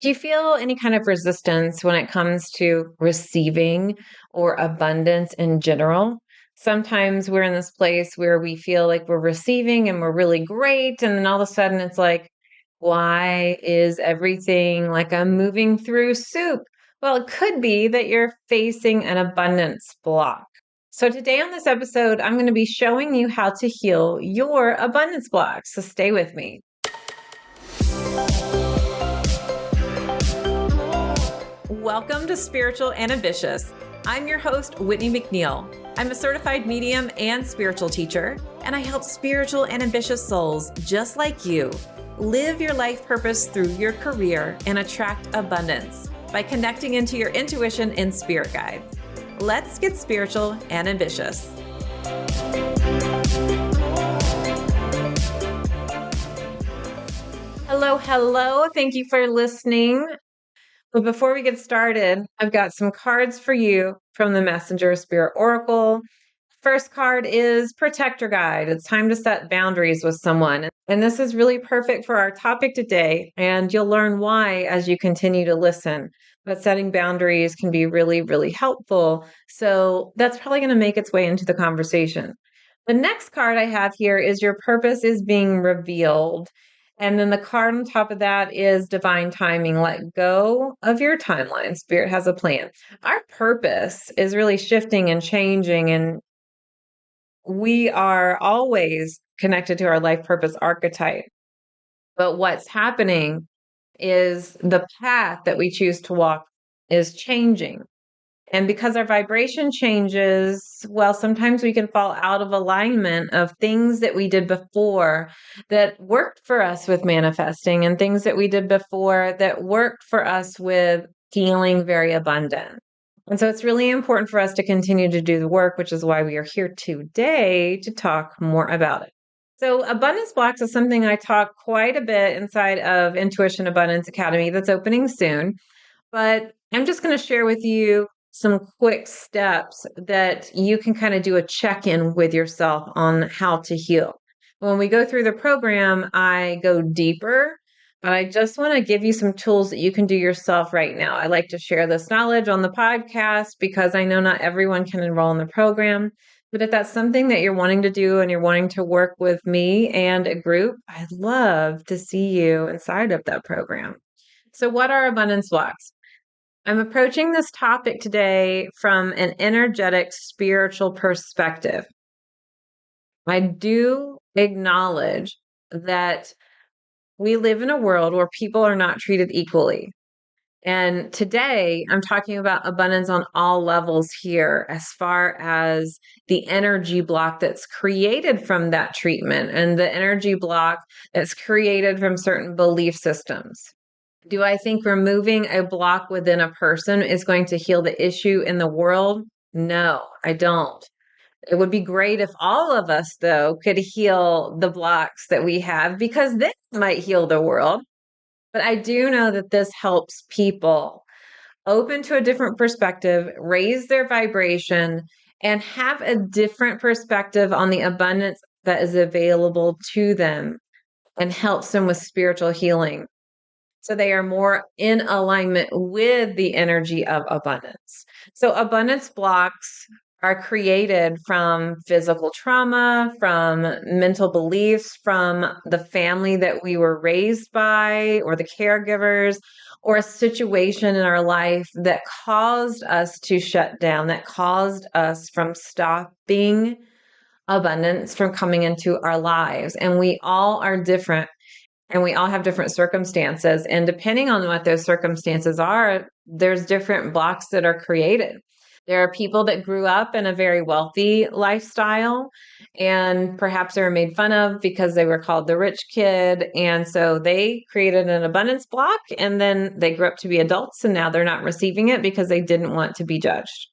Do you feel any kind of resistance when it comes to receiving or abundance in general? Sometimes we're in this place where we feel like we're receiving and we're really great. And then all of a sudden it's like, why is everything like I'm moving through soup? Well, it could be that you're facing an abundance block. So, today on this episode, I'm going to be showing you how to heal your abundance block. So, stay with me. Welcome to Spiritual and Ambitious. I'm your host, Whitney McNeill. I'm a certified medium and spiritual teacher, and I help spiritual and ambitious souls just like you live your life purpose through your career and attract abundance by connecting into your intuition and spirit guides. Let's get spiritual and ambitious. Hello. Thank you for listening. But before we get started, I've got some cards for you from the Messenger Spirit Oracle. First card is Protector Guide. It's time to set boundaries with someone. And this is really perfect for our topic today. And you'll learn why as you continue to listen. But setting boundaries can be really, really helpful. So that's probably going to make its way into the conversation. The next card I have here is Your Purpose is Being Revealed. And then the card on top of that is Divine Timing. Let go of your timeline. Spirit has a plan. Our purpose is really shifting and changing, and we are always connected to our life purpose archetype. But what's happening is the path that we choose to walk is changing. And because our vibration changes, well, sometimes we can fall out of alignment of things that we did before that worked for us with manifesting and things that we did before that worked for us with feeling very abundant. And so it's really important for us to continue to do the work, which is why we are here today to talk more about it. So abundance blocks is something I talk quite a bit inside of Intuition Abundance Academy that's opening soon. But I'm just going to share with you some quick steps that you can kind of do a check-in with yourself on how to heal. When we go through the program, I go deeper, but I just want to give you some tools that you can do yourself right now. I like to share this knowledge on the podcast because I know not everyone can enroll in the program. But if that's something that you're wanting to do and you're wanting to work with me and a group, I'd love to see you inside of that program. So what are abundance blocks? I'm approaching this topic today from an energetic, spiritual perspective. I do acknowledge that we live in a world where people are not treated equally. And today I'm talking about abundance on all levels here, as far as the energy block that's created from that treatment and the energy block that's created from certain belief systems. Do I think removing a block within a person is going to heal the issue in the world? No, I don't. It would be great if all of us, though, could heal the blocks that we have, because this might heal the world. But I do know that this helps people open to a different perspective, raise their vibration, and have a different perspective on the abundance that is available to them, and helps them with spiritual healing. So they are more in alignment with the energy of abundance. So abundance blocks are created from physical trauma, from mental beliefs, from the family that we were raised by, or the caregivers, or a situation in our life that caused us to shut down, that caused us from stopping abundance from coming into our lives. And we all are different. And we all have different circumstances. And depending on what those circumstances are, there's different blocks that are created. There are people that grew up in a very wealthy lifestyle, and perhaps they were made fun of because they were called the rich kid. And so they created an abundance block, and then they grew up to be adults, and now they're not receiving it because they didn't want to be judged.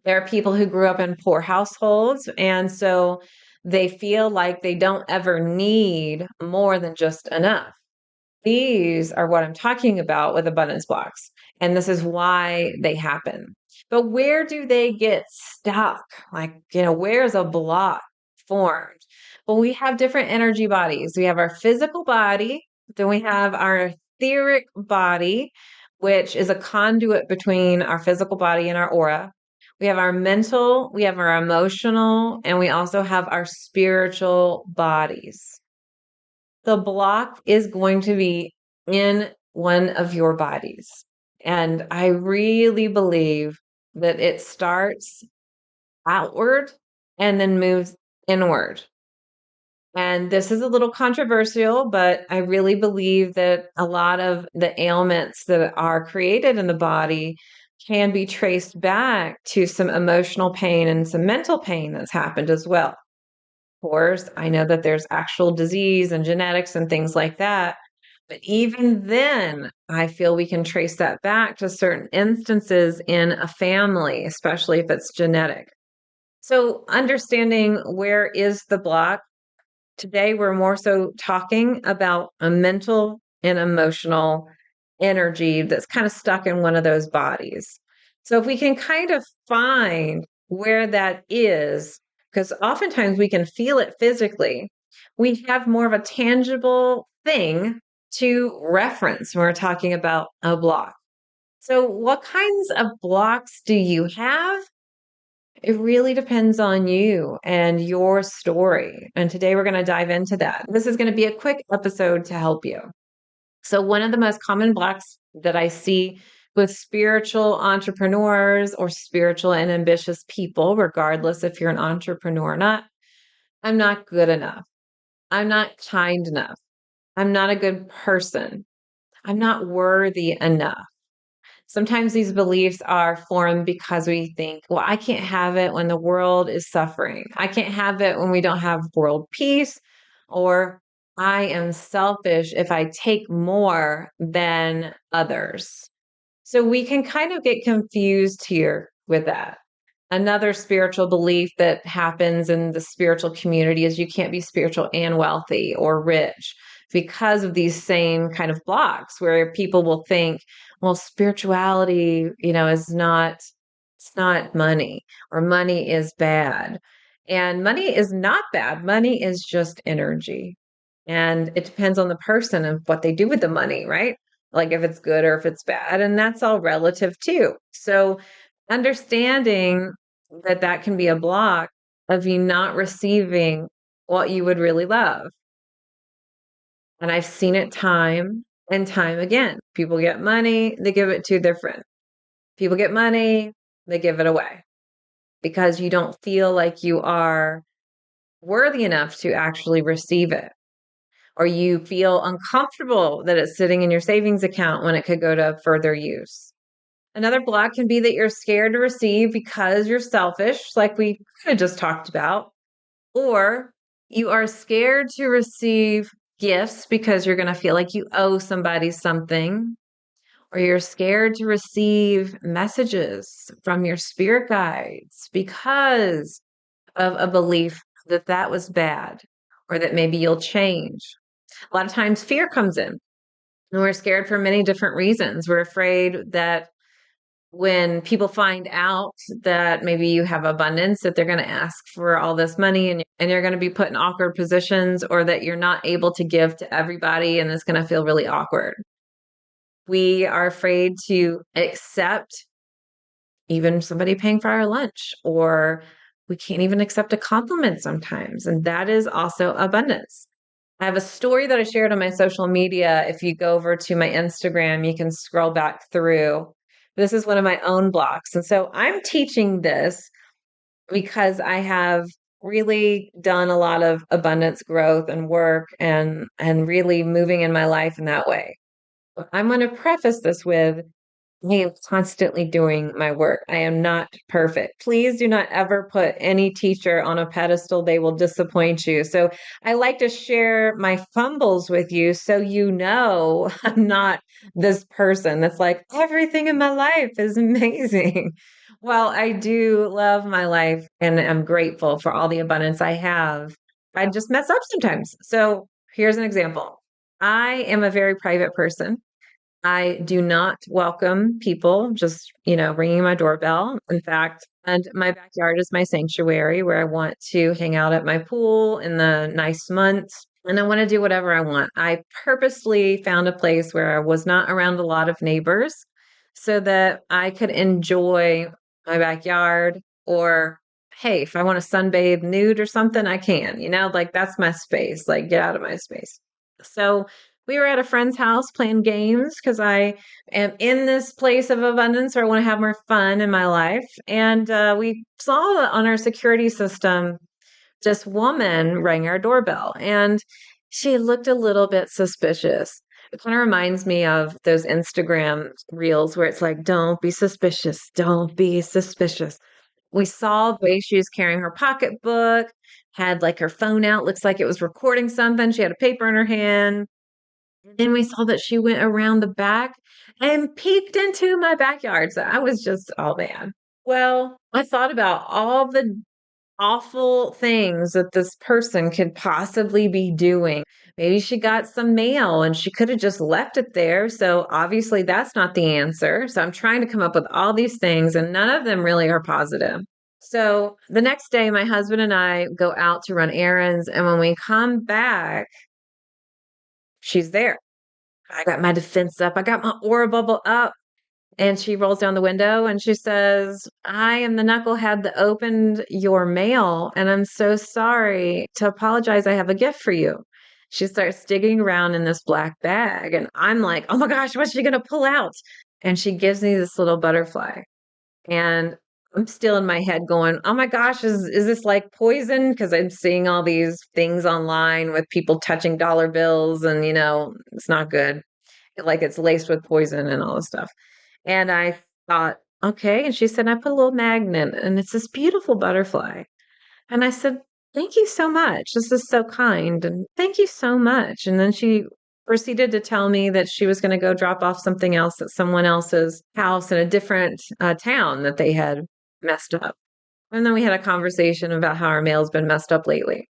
There are people who grew up in poor households, and so they feel like they don't ever need more than just enough. These are what I'm talking about with abundance blocks, and this is why they happen. But where do they get stuck? Like, where's a block formed? Well, we have different energy bodies. We have our physical body, then we have our etheric body, which is a conduit between our physical body and our aura. We have our mental, we have our emotional, and we also have our spiritual bodies. The block is going to be in one of your bodies. And I really believe that it starts outward and then moves inward. And this is a little controversial, but I really believe that a lot of the ailments that are created in the body can be traced back to some emotional pain and some mental pain that's happened as well. Of course, I know that there's actual disease and genetics and things like that. But even then, I feel we can trace that back to certain instances in a family, especially if it's genetic. So, understanding where is the block. Today, we're more so talking about a mental and emotional energy that's kind of stuck in one of those bodies. So, if we can kind of find where that is, because oftentimes we can feel it physically, we have more of a tangible thing to reference when we're talking about a block. So, what kinds of blocks do you have? It really depends on you and your story. And today we're going to dive into that. This is going to be a quick episode to help you. So, one of the most common blocks that I see with spiritual entrepreneurs or spiritual and ambitious people, regardless if you're an entrepreneur or not, I'm not good enough. I'm not kind enough. I'm not a good person. I'm not worthy enough. Sometimes these beliefs are formed because we think, well, I can't have it when the world is suffering. I can't have it when we don't have world peace, or I am selfish if I take more than others. So we can kind of get confused here with that. Another spiritual belief that happens in the spiritual community is you can't be spiritual and wealthy or rich because of these same kind of blocks where people will think, well, spirituality, is not, it's not money, or money is bad. And money is not bad. Money is just energy. And it depends on the person and what they do with the money, right? Like if it's good or if it's bad. And that's all relative too. So understanding that that can be a block of you not receiving what you would really love. And I've seen it time and time again. People get money, they give it to their friend. People get money, they give it away because you don't feel like you are worthy enough to actually receive it. Or you feel uncomfortable that it's sitting in your savings account when it could go to further use. Another block can be that you're scared to receive because you're selfish, like we kind of just talked about, or you are scared to receive gifts because you're going to feel like you owe somebody something, or you're scared to receive messages from your spirit guides because of a belief that that was bad or that maybe you'll change. A lot of times fear comes in, and we're scared for many different reasons. We're afraid that when people find out that maybe you have abundance, that they're going to ask for all this money, and you're going to be put in awkward positions, or that you're not able to give to everybody and it's going to feel really awkward. We are afraid to accept even somebody paying for our lunch, or we can't even accept a compliment sometimes. And that is also abundance. I have a story that I shared on my social media. If you go over to my Instagram, you can scroll back through. This is one of my own blocks. And so I'm teaching this because I have really done a lot of abundance growth and work and really moving in my life in that way. I'm going to preface this with I am constantly doing my work. I am not perfect. Please do not ever put any teacher on a pedestal. They will disappoint you. So I like to share my fumbles with you so you know I'm not this person that's like, everything in my life is amazing. Well, I do love my life and I'm grateful for all the abundance I have. I just mess up sometimes. So here's an example. I am a very private person. I do not welcome people just, ringing my doorbell. In fact, and my backyard is my sanctuary where I want to hang out at my pool in the nice months. and I want to do whatever I want. I purposely found a place where I was not around a lot of neighbors so that I could enjoy my backyard. Or, hey, if I want to sunbathe nude or something, I can, like that's my space, like get out of my space. So we were at a friend's house playing games because I am in this place of abundance where I want to have more fun in my life. And we saw on our security system this woman rang our doorbell and she looked a little bit suspicious. It kind of reminds me of those Instagram reels where it's like, don't be suspicious, don't be suspicious. We saw the way she was carrying her pocketbook, had like her phone out, looks like it was recording something. She had a paper in her hand. And then we saw that she went around the back and peeked into my backyard. So I was just, oh man. Well, I thought about all the awful things that this person could possibly be doing. Maybe she got some mail and she could have just left it there. So obviously that's not the answer. So I'm trying to come up with all these things and none of them really are positive. So the next day, my husband and I go out to run errands. And when we come back, she's there. I got my defense up. I got my aura bubble up. And she rolls down the window and she says, I am the knucklehead that opened your mail. And I'm so sorry to apologize. I have a gift for you. She starts digging around in this black bag. And I'm like, oh my gosh, what's she going to pull out? And she gives me this little butterfly. And I'm still in my head going, oh my gosh, is this like poison? Because I'm seeing all these things online with people touching dollar bills and, it's not good. Like it's laced with poison and all this stuff. And I thought, okay. And she said, I put a little magnet and it's this beautiful butterfly. And I said, thank you so much. This is so kind. And thank you so much. And then she proceeded to tell me that she was going to go drop off something else at someone else's house in a different town that they had messed up. And then we had a conversation about how our mail's been messed up lately.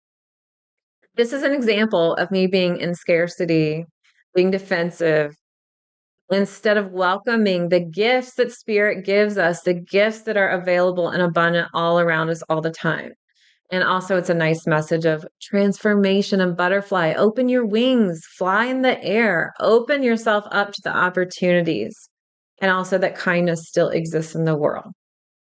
This is an example of me being in scarcity, being defensive, instead of welcoming the gifts that spirit gives us, the gifts that are available and abundant all around us all the time. And also it's a nice message of transformation and butterfly. Open your wings, fly in the air, open yourself up to the opportunities. And also that kindness still exists in the world.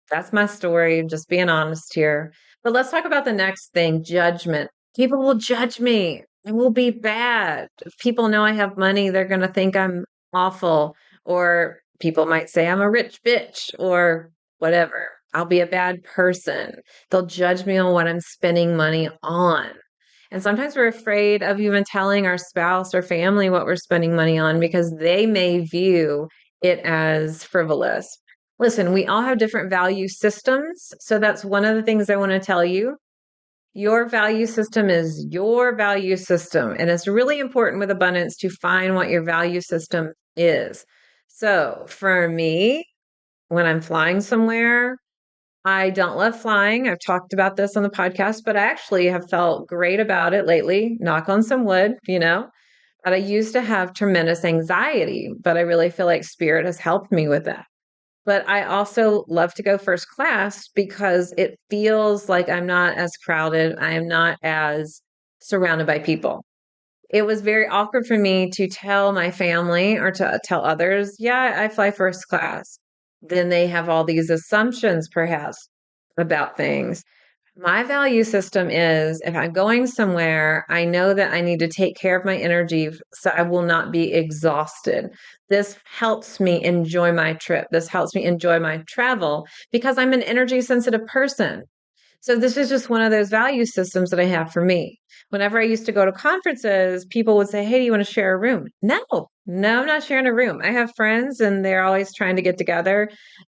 That's my story, just being honest here. But let's talk about the next thing, judgment. People will judge me. It will be bad. If people know I have money, they're going to think I'm awful. Or people might say I'm a rich bitch or whatever. I'll be a bad person. They'll judge me on what I'm spending money on. And sometimes we're afraid of even telling our spouse or family what we're spending money on because they may view it as frivolous. Listen, we all have different value systems. So that's one of the things I want to tell you. Your value system is your value system. And it's really important with abundance to find what your value system is. So for me, when I'm flying somewhere, I don't love flying. I've talked about this on the podcast, but I actually have felt great about it lately. Knock on some wood, But I used to have tremendous anxiety, but I really feel like spirit has helped me with that. But I also love to go first class because it feels like I'm not as crowded. I am not as surrounded by people. It was very awkward for me to tell my family or to tell others, yeah, I fly first class. Then they have all these assumptions, perhaps, about things. My value system is if I'm going somewhere, I know that I need to take care of my energy so I will not be exhausted. This helps me enjoy my trip. This helps me enjoy my travel because I'm an energy sensitive person. So this is just one of those value systems that I have for me. Whenever I used to go to conferences, people would say, hey, do you want to share a room? No, I'm not sharing a room. I have friends and they're always trying to get together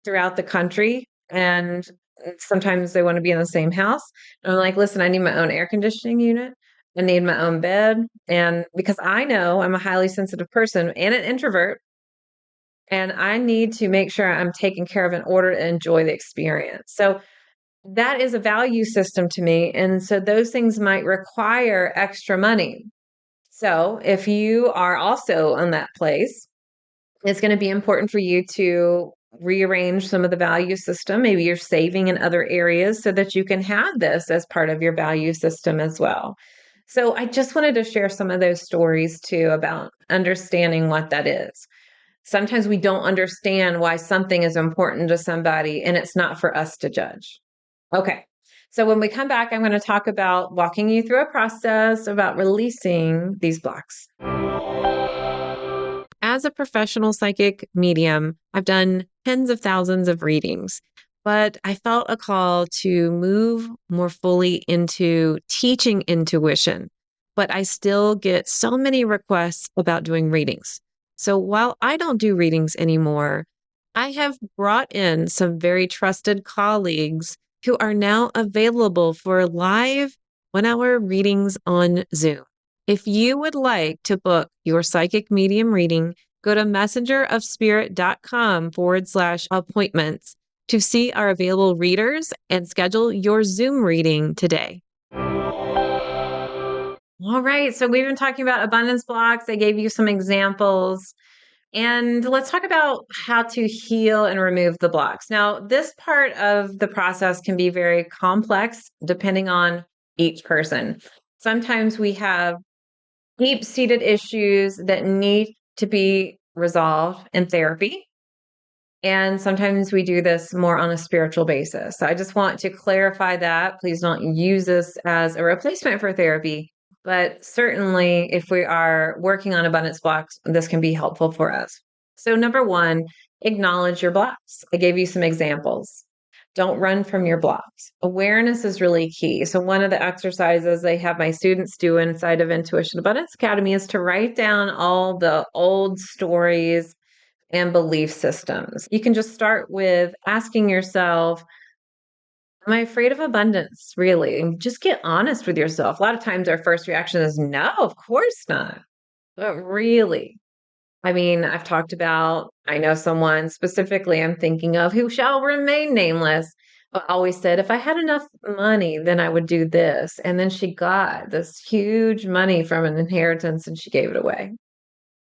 throughout the country. And sometimes they want to be in the same house. And I'm like, listen, I need my own air conditioning unit. I need my own bed. And because I know I'm a highly sensitive person and an introvert, and I need to make sure I'm taken care of in order to enjoy the experience. So that is a value system to me. And so those things might require extra money. So if you are also in that place, it's going to be important for you to rearrange some of the value system. Maybe you're saving in other areas so that you can have this as part of your value system as well. So I just wanted to share some of those stories too about understanding what that is. Sometimes we don't understand why something is important to somebody, and it's not for us to judge. Okay. So when we come back, I'm going to talk about walking you through a process about releasing these blocks. As a professional psychic medium, I've done tens of thousands of readings, but I felt a call to move more fully into teaching intuition. But I still get so many requests about doing readings. So while I don't do readings anymore, I have brought in some very trusted colleagues who are now available for live 1 hour readings on Zoom. If you would like to book your psychic medium reading, go to messengerofspirit.com/appointments to see our available readers and schedule your Zoom reading today. All right. So we've been talking about abundance blocks. I gave you some examples. And let's talk about how to heal and remove the blocks. Now, this part of the process can be very complex depending on each person. Sometimes we have deep-seated issues that need to be resolved in therapy. And sometimes we do this more on a spiritual basis. So I just want to clarify that. Please don't use this as a replacement for therapy. But certainly, if we are working on abundance blocks, this can be helpful for us. So, number one, acknowledge your blocks. I gave you some examples. Don't run from your blocks. Awareness is really key. So, one of the exercises I have my students do inside of Intuition Abundance Academy is to write down all the old stories and belief systems. You can just start with asking yourself, am I afraid of abundance? Really? And just get honest with yourself. A lot of times our first reaction is, no, of course not. But really, I mean, I've talked about, I know someone specifically I'm thinking of who shall remain nameless, but always said, if I had enough money, then I would do this. And then she got this huge money from an inheritance and she gave it away.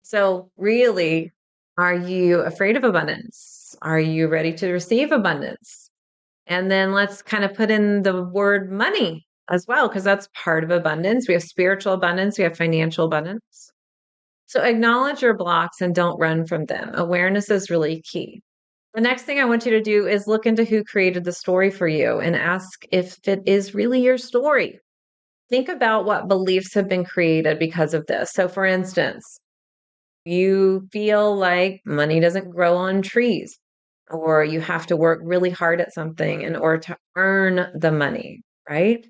So, really, are you afraid of abundance? Are you ready to receive abundance? And then let's kind of put in the word money as well, because that's part of abundance. We have spiritual abundance, we have financial abundance. So, acknowledge your blocks and don't run from them. Awareness is really key. The next thing I want you to do is look into who created the story for you and ask if it is really your story. Think about what beliefs have been created because of this. So, for instance, you feel like money doesn't grow on trees, or you have to work really hard at something in order to earn the money, right?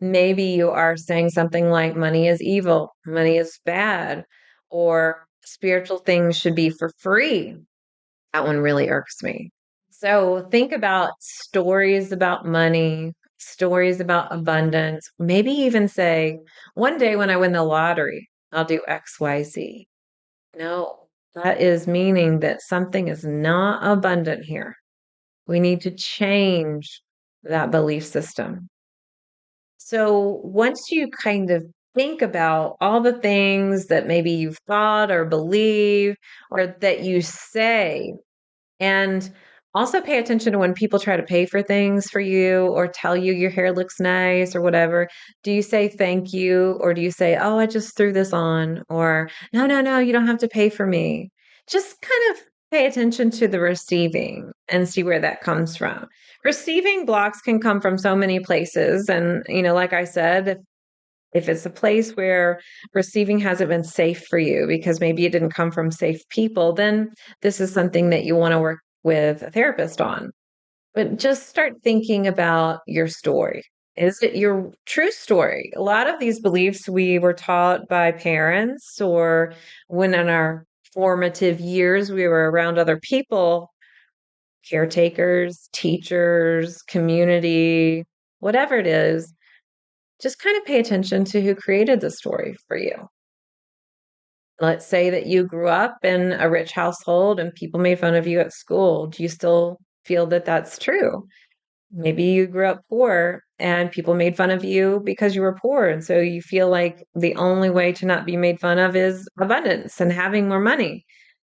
Maybe you are saying something like money is evil, money is bad, or spiritual things should be for free. That one really irks me. So think about stories about money, stories about abundance. Maybe even say, one day when I win the lottery, I'll do XYZ. No, that is meaning that something is not abundant here. We need to change that belief system. So once you kind of think about all the things that maybe you've thought or believe or that you say, and also pay attention to when people try to pay for things for you or tell you your hair looks nice or whatever. Do you say thank you or do you say, oh, I just threw this on? Or no, no, no, you don't have to pay for me. Just kind of pay attention to the receiving and see where that comes from. Receiving blocks can come from so many places. And, like I said, if it's a place where receiving hasn't been safe for you because maybe it didn't come from safe people, then this is something that you want to work with a therapist on. But just start thinking about your story. Is it your true story? A lot of these beliefs we were taught by parents or when in our formative years we were around other people, caretakers, teachers, community, whatever it is. Just kind of pay attention to who created the story for you. Let's say that you grew up in a rich household and people made fun of you at school. Do you still feel that that's true? Maybe you grew up poor and people made fun of you because you were poor. And so you feel like the only way to not be made fun of is abundance and having more money.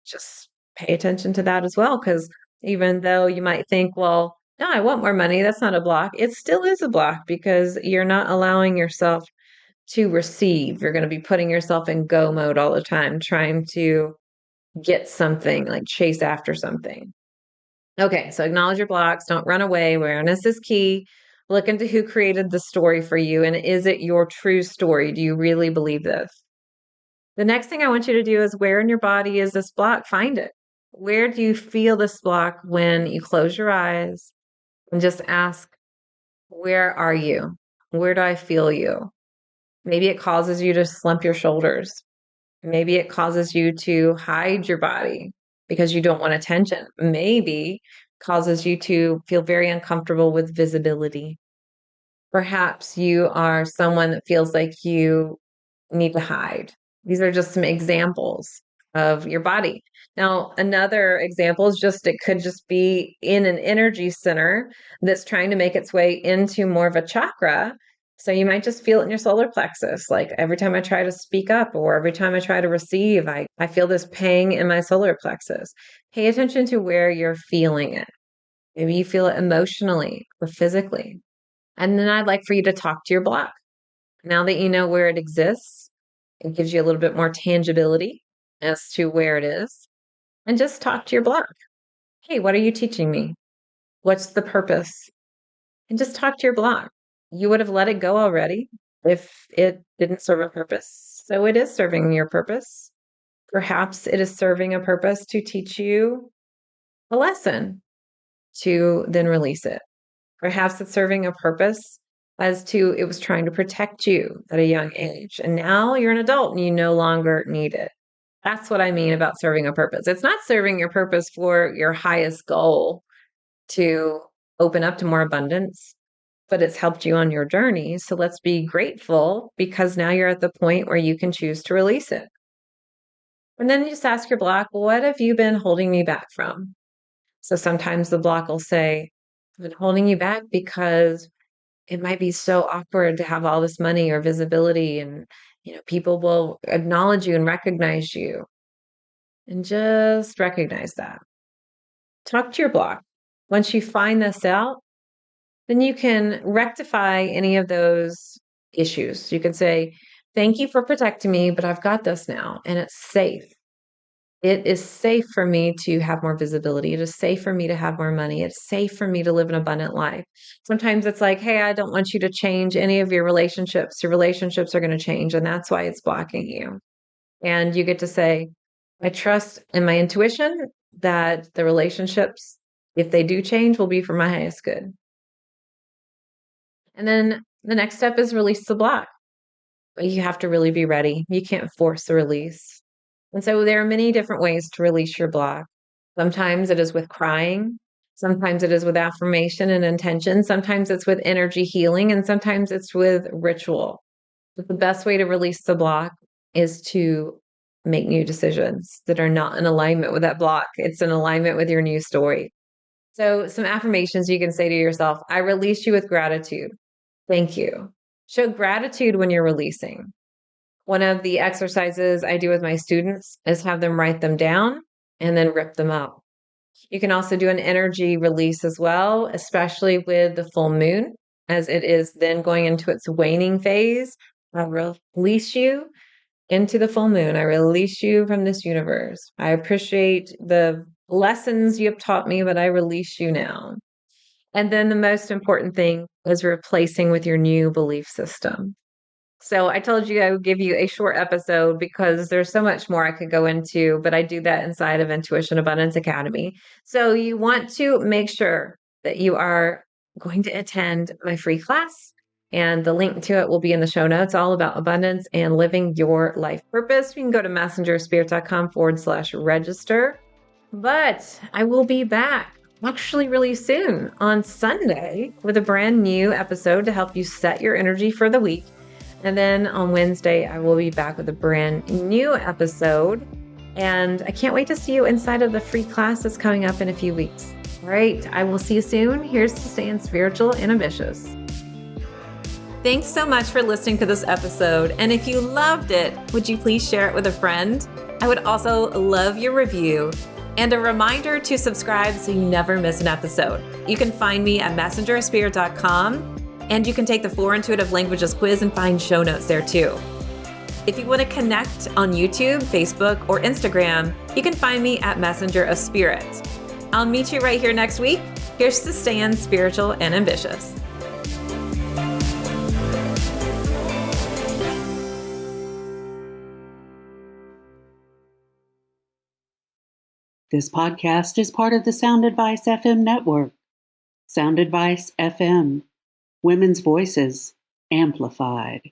Just pay attention to that as well. Because even though you might think, well, no, I want more money, that's not a block. It still is a block because you're not allowing yourself to receive. You're going to be putting yourself in go mode all the time, trying to get something, like chase after something. Okay, so acknowledge your blocks. Don't run away. Awareness is key. Look into who created the story for you. And is it your true story? Do you really believe this? The next thing I want you to do is, where in your body is this block? Find it. Where do you feel this block when you close your eyes and just ask, where are you? Where do I feel you? Maybe it causes you to slump your shoulders. Maybe it causes you to hide your body because you don't want attention. Maybe causes you to feel very uncomfortable with visibility. Perhaps you are someone that feels like you need to hide. These are just some examples of your body. Now, another example is it could just be in an energy center that's trying to make its way into more of a chakra. So you might just feel it in your solar plexus. Like every time I try to speak up or every time I try to receive, I feel this pang in my solar plexus. Pay attention to where you're feeling it. Maybe you feel it emotionally or physically. And then I'd like for you to talk to your block. Now that you know where it exists, it gives you a little bit more tangibility as to where it is. And just talk to your block. Hey, what are you teaching me? What's the purpose? And just talk to your block. You would have let it go already if it didn't serve a purpose. So it is serving your purpose. Perhaps it is serving a purpose to teach you a lesson, to then release it. Perhaps it's serving a purpose as to it was trying to protect you at a young age. And now you're an adult and you no longer need it. That's what I mean about serving a purpose. It's not serving your purpose for your highest goal to open up to more abundance, but it's helped you on your journey. So let's be grateful because now you're at the point where you can choose to release it. And then you just ask your block, what have you been holding me back from? So sometimes the block will say, I've been holding you back because it might be so awkward to have all this money or visibility, and people will acknowledge you and recognize you. And just recognize that. Talk to your block. Once you find this out, then you can rectify any of those issues. You can say, thank you for protecting me, but I've got this now and it's safe. It is safe for me to have more visibility. It is safe for me to have more money. It's safe for me to live an abundant life. Sometimes it's like, hey, I don't want you to change any of your relationships. Your relationships are going to change, and that's why it's blocking you. And you get to say, I trust in my intuition that the relationships, if they do change, will be for my highest good. And then the next step is release the block. You have to really be ready. You can't force the release. And so there are many different ways to release your block. Sometimes it is with crying. Sometimes it is with affirmation and intention. Sometimes it's with energy healing. And sometimes it's with ritual. But the best way to release the block is to make new decisions that are not in alignment with that block. It's in alignment with your new story. So some affirmations you can say to yourself: I release you with gratitude. Thank you. Show gratitude when you're releasing. One of the exercises I do with my students is have them write them down and then rip them up. You can also do an energy release as well, especially with the full moon, as it is then going into its waning phase. I release you into the full moon. I release you from this universe. I appreciate the lessons you have taught me, but I release you now. And then the most important thing is replacing with your new belief system. So I told you I would give you a short episode because there's so much more I could go into, but I do that inside of Intuition Abundance Academy. So you want to make sure that you are going to attend my free class, and the link to it will be in the show notes, all about abundance and living your life purpose. You can go to messengerspirit.com/register. But I will be back actually really soon on Sunday with a brand new episode to help you set your energy for the week. And then on Wednesday, I will be back with a brand new episode. And I can't wait to see you inside of the free class that's coming up in a few weeks. All right, I will see you soon. Here's to staying spiritual and ambitious. Thanks so much for listening to this episode. And if you loved it, would you please share it with a friend? I would also love your review and a reminder to subscribe so you never miss an episode. You can find me at messengerspirit.com. And you can take the 4 Intuitive Languages quiz and find show notes there too. If you want to connect on YouTube, Facebook, or Instagram, you can find me at Messenger of Spirit. I'll meet you right here next week. Here's to staying spiritual and ambitious. This podcast is part of the Sound Advice FM network. Sound Advice FM. Women's voices amplified.